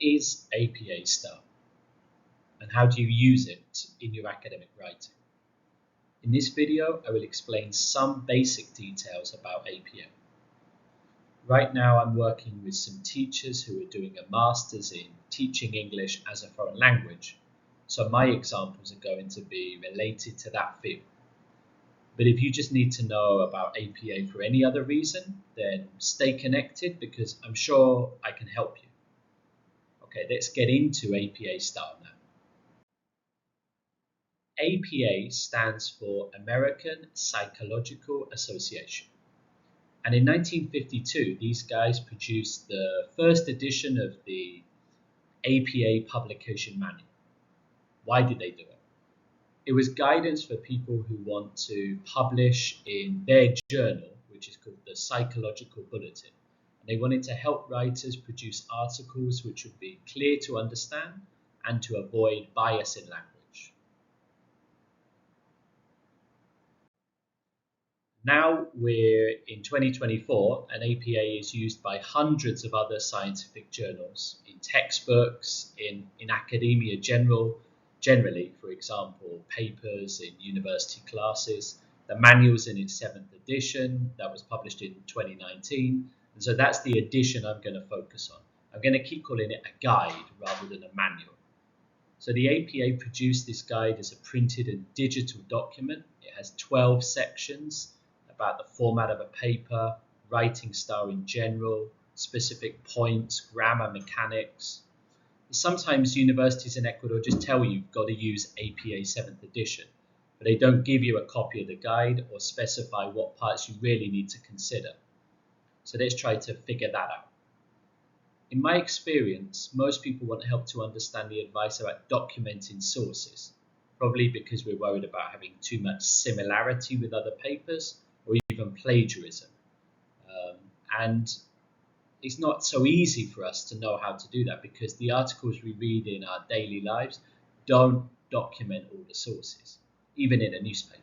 is APA style and how do you use it in your academic writing? In this video, I will explain some basic details about APA. Right now, I'm working with some teachers who are doing a master's in teaching English as a foreign language, so my examples are going to be related to that field. But if you just need to know about APA for any other reason, then stay connected because I'm sure I can help you. Okay, let's get into APA style now. APA stands for American Psychological Association. And in 1952, these guys produced the first edition of the APA publication manual. Why did they do it? It was guidance for people who want to publish in their journal, which is called the Psychological Bulletin. And they wanted to help writers produce articles which would be clear to understand and to avoid bias in language. Now we're in 2024 and APA is used by hundreds of other scientific journals, in textbooks, in academia generally, for example, papers in university classes. The manual's in its 7th edition that was published in 2019. And so that's the edition I'm going to focus on. I'm going to keep calling it a guide rather than a manual. So the APA produced this guide as a printed and digital document. It has 12 sections about the format of a paper, writing style in general, specific points, grammar mechanics. Sometimes universities in Ecuador just tell you you've got to use APA 7th edition, but they don't give you a copy of the guide or specify what parts you really need to consider. So let's try to figure that out. In my experience, most people want help to understand the advice about documenting sources, probably because we're worried about having too much similarity with other papers or even plagiarism. And it's not so easy for us to know how to do that because the articles we read in our daily lives don't document all the sources, even in a newspaper.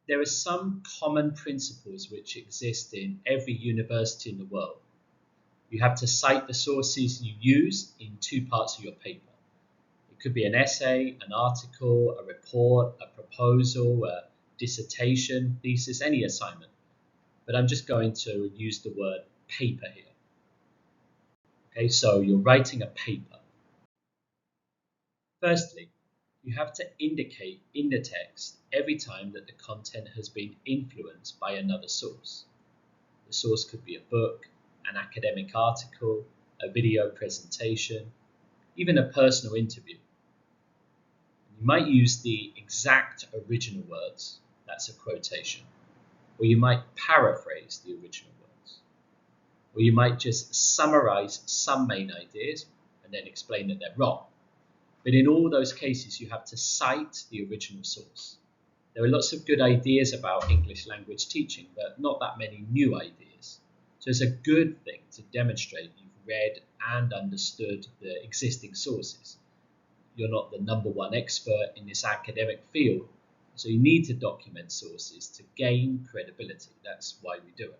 There are some common principles which exist in every university in the world. You have to cite the sources you use in 2 parts of your paper. It could be an essay, an article, a report, a proposal, a dissertation, thesis, any assignment. But I'm just going to use the word paper here. Okay, so you're writing a paper. Firstly, you have to indicate in the text every time that the content has been influenced by another source. The source could be a book, an academic article, a video presentation, even a personal interview. You might use the exact original words, that's a quotation, or you might paraphrase the original words, or you might just summarize some main ideas and then explain that they're wrong. But in all those cases, you have to cite the original source. There are lots of good ideas about English language teaching, but not that many new ideas. So it's a good thing to demonstrate you've read and understood the existing sources. You're not the #1 expert in this academic field, so you need to document sources to gain credibility. That's why we do it.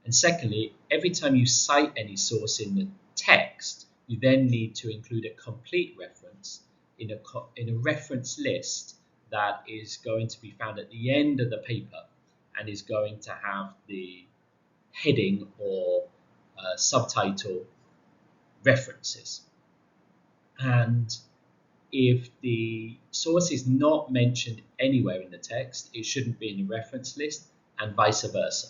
And secondly, every time you cite any source in the text, you then need to include a complete reference in a reference list that is going to be found at the end of the paper and is going to have the heading or subtitle references. And if the source is not mentioned anywhere in the text, it shouldn't be in the reference list, and vice versa.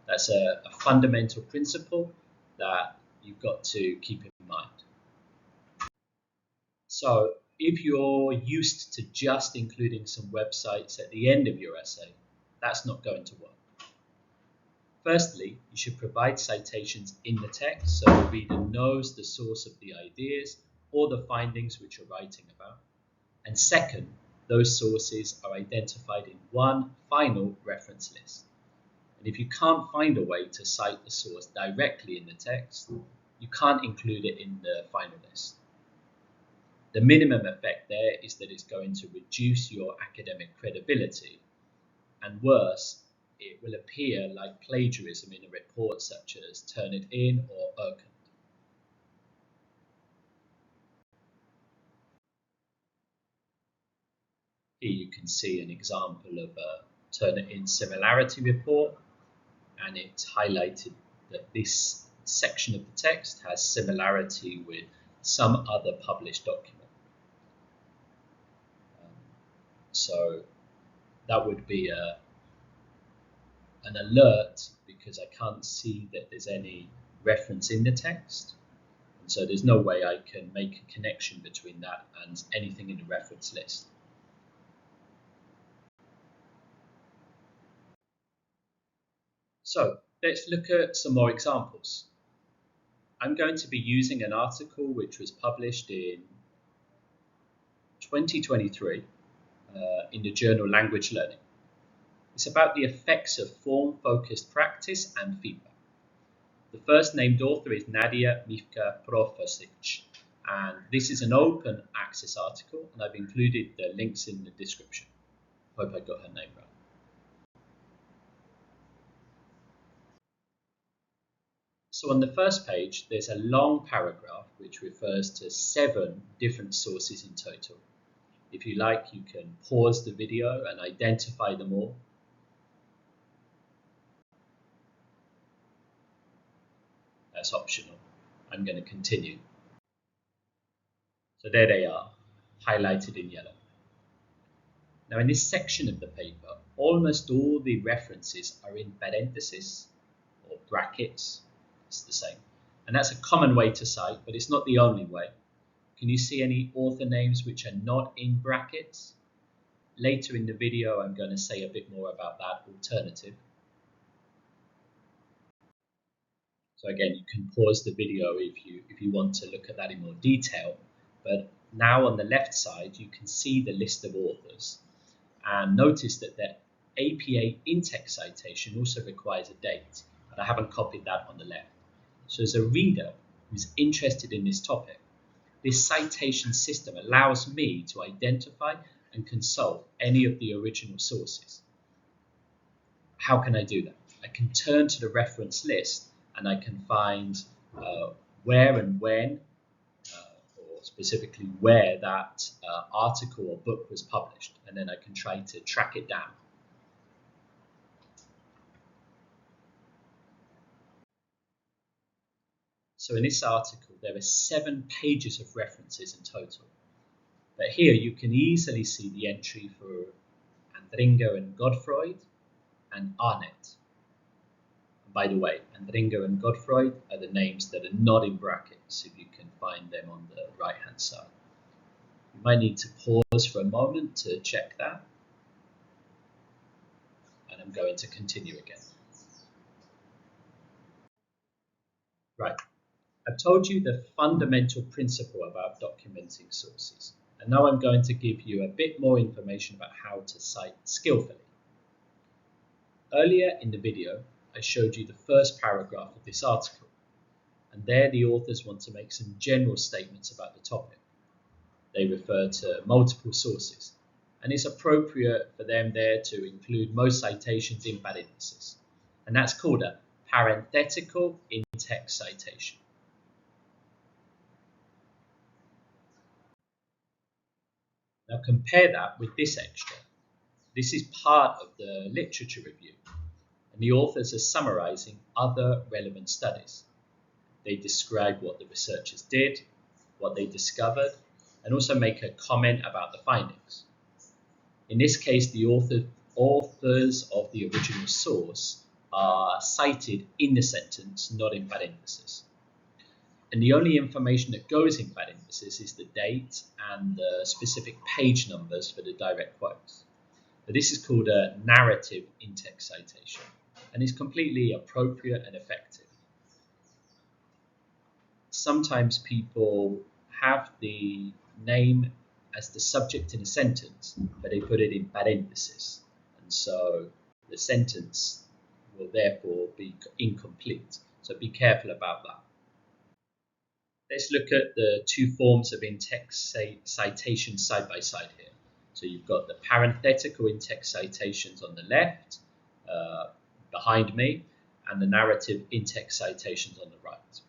That's a fundamental principle that you've got to keep in mind. So if you're used to just including some websites at the end of your essay, that's not going to work. Firstly, you should provide citations in the text so the reader knows the source of the ideas or the findings which you're writing about. And second, those sources are identified in one final reference list. And if you can't find a way to cite the source directly in the text, you can't include it in the final list. The minimum effect there is that it's going to reduce your academic credibility, and worse, it will appear like plagiarism in a report such as Turnitin or Urkund. Here you can see an example of a Turnitin similarity report, and it's highlighted that this section of the text has similarity with some other published document. So that would be an alert because I can't see that there's any reference in the text. And so there's no way I can make a connection between that and anything in the reference list. So let's look at some more examples. I'm going to be using an article which was published in 2023 in the journal Language Learning. It's about the effects of form-focused practice and feedback. The first named author is Nadia Mivka Profasic, and this is an open access article, and I've included the links in the description. Hope I got her name right. So on the first page, there's a long paragraph which refers to 7 different sources in total. If you like, you can pause the video and identify them all. That's optional. I'm going to continue. So there they are, highlighted in yellow. Now in this section of the paper, almost all the references are in parentheses or brackets. It's the same. And that's a common way to cite, but it's not the only way. Can you see any author names which are not in brackets? Later in the video, I'm going to say a bit more about that alternative. So again, you can pause the video if you want to look at that in more detail. But now on the left side, you can see the list of authors. And notice that the APA in-text citation also requires a date, but I haven't copied that on the left. So as a reader who's interested in this topic, this citation system allows me to identify and consult any of the original sources. How can I do that? I can turn to the reference list and I can find where and when, or specifically where that article or book was published, and then I can try to track it down. So in this article, there are 7 pages of references in total. But here you can easily see the entry for Andringer and Godefroy and Arnett. By the way, Andringer and Godefroy are the names that are not in brackets, if you can find them on the right-hand side. You might need to pause for a moment to check that. And I'm going to continue again. Right. I've told you the fundamental principle about documenting sources. And now I'm going to give you a bit more information about how to cite skillfully. Earlier in the video, I showed you the first paragraph of this article, and there the authors want to make some general statements about the topic. They refer to multiple sources, and it's appropriate for them there to include most citations in parentheses, and that's called a parenthetical in-text citation. Now compare that with this extra. This is part of the literature review, and the authors are summarizing other relevant studies. They describe what the researchers did, what they discovered, and also make a comment about the findings. In this case, the authors of the original source are cited in the sentence, not in parentheses. And the only information that goes in parentheses is the date and the specific page numbers for the direct quotes. But this is called a narrative in-text citation, and is completely appropriate and effective. Sometimes people have the name as the subject in a sentence, but they put it in parentheses, and so the sentence will therefore be incomplete. So be careful about that. Let's look at the 2 forms of in-text citation side by side here. So you've got the parenthetical in-text citations on the left, behind me, and the narrative in-text citations on the right.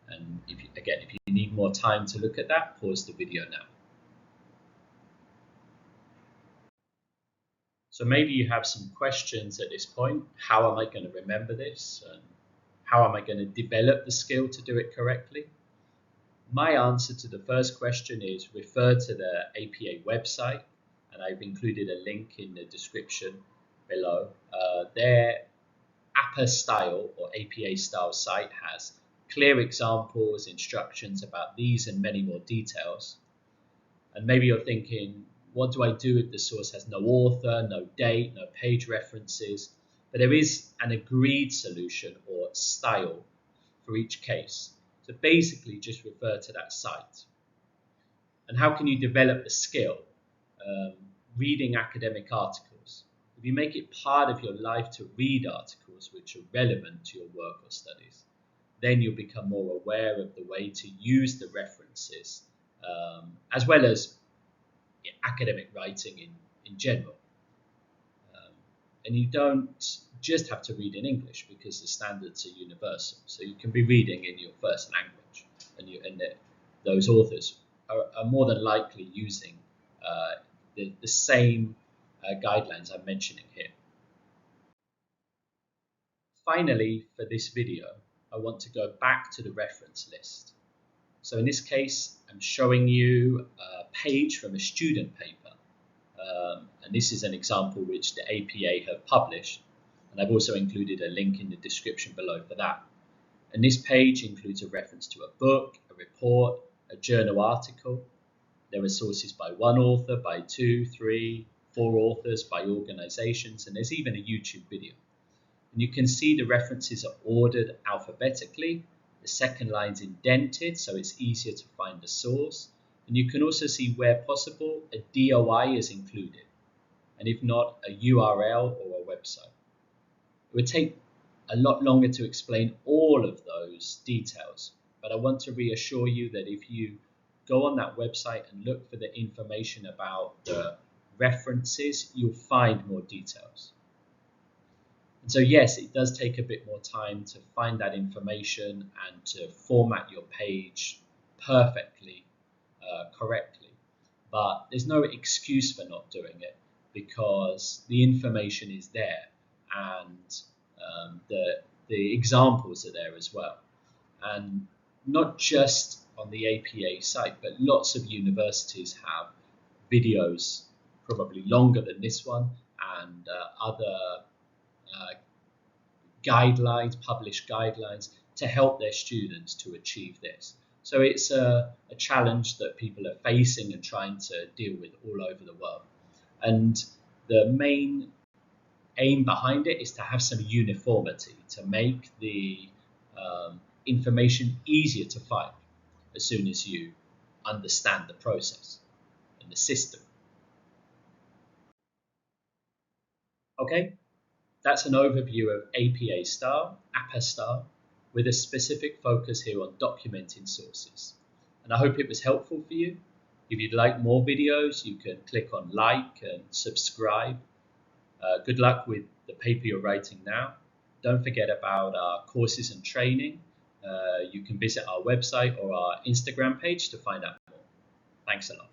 And if you need more time to look at that, pause the video now. So maybe you have some questions at this point. How am I going to remember this? And how am I going to develop the skill to do it correctly? My answer to the first question is refer to the APA website, and I've included a link in the description below. Their APA style or APA style site has clear examples, instructions about these and many more details. And maybe you're thinking, what do I do if the source has no author, no date, no page references? But there is an agreed solution or style for each case. So basically just refer to that site. And how can you develop the skill? Reading academic articles. If you make it part of your life to read articles which are relevant to your work or studies, then you'll become more aware of the way to use the references, as well as academic writing in general. And you don't just have to read in English because the standards are universal. So you can be reading in your first language, and those authors are more than likely using the same guidelines I'm mentioning here. Finally, for this video, I want to go back to the reference list. So in this case, I'm showing you a page from a student paper. And this is an example which the APA have published. And I've also included a link in the description below for that. And this page includes a reference to a book, a report, a journal article. There are sources by one author, by 2, 3, 4 authors, by organizations, and there's even a YouTube video. And you can see the references are ordered alphabetically. The second line's indented, so it's easier to find the source. And you can also see where possible, a DOI is included. And if not, a URL or a website. It would take a lot longer to explain all of those details, but I want to reassure you that if you go on that website and look for the information about the references, you'll find more details. And so yes, it does take a bit more time to find that information and to format your page perfectly, correctly, but there's no excuse for not doing it because the information is there and the examples are there as well. And not just on the APA site, but lots of universities have videos, probably longer than this one, and other guidelines, published guidelines to help their students to achieve this. So it's a challenge that people are facing and trying to deal with all over the world. And the main aim behind it is to have some uniformity, to make the information easier to find as soon as you understand the process and the system. Okay, that's an overview of APA style, APA style, with a specific focus here on documenting sources. And I hope it was helpful for you. If you'd like more videos, you can click on like and subscribe. Good luck with the paper you're writing now. Don't forget about our courses and training. You can visit our website or our Instagram page to find out more. Thanks a lot.